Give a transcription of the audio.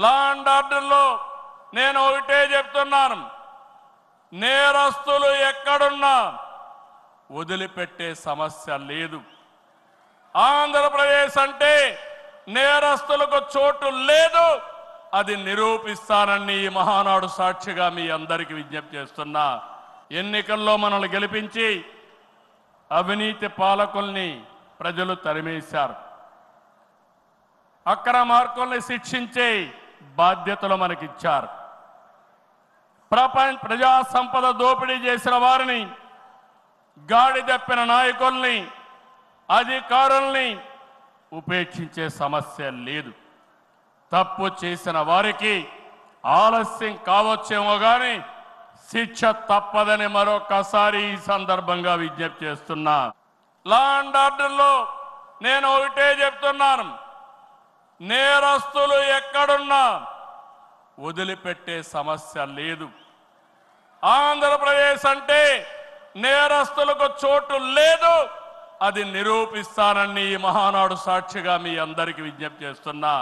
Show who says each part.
Speaker 1: Law and ఆర్డర్లో నేను ఒకటే చెప్తున్నాను, నేరస్తులు ఎక్కడున్నా వదిలిపెట్టే సమస్య లేదు. ఆంధ్రప్రదేశ్ అంటే నేరస్తులకు చోటు లేదు, అది నిరూపిస్తానని ఈ మహానాడు సాక్షిగా మీ అందరికీ విజ్ఞప్తి చేస్తున్నా. ఎన్నికల్లో మనల్ని గెలిపించి అవినీతి పాలకుల్ని ప్రజలు తరిమేశారు. అక్రమార్కుల్ని శిక్షించే బాధ్యతలు మనకిచ్చారు. ప్రజా సంపద దోపిడీ చేసిన వారిని, గాడి తప్పిన నాయకుల్ని, అధికారుల్ని ఉపేక్షించే సమస్య లేదు. తప్పు చేసిన వారికి ఆలస్యం కావచ్చేమో కానీ శిక్ష తప్పదని మరొకసారి ఈ సందర్భంగా విజ్ఞప్తి చేస్తున్నా. లా అండ్ ఆర్డర్లో నేను ఒకటే చెప్తున్నాను, నేరస్తులు ఎక్కడున్నా వదిలిపెట్టే సమస్య లేదు. ఆంధ్రప్రదేశ్ అంటే నేరస్తులకు చోటు లేదు, అది నిరూపిస్తానని ఈ మహానాడు సాక్షిగా మీ అందరికీ విజ్ఞప్తి చేస్తున్నా.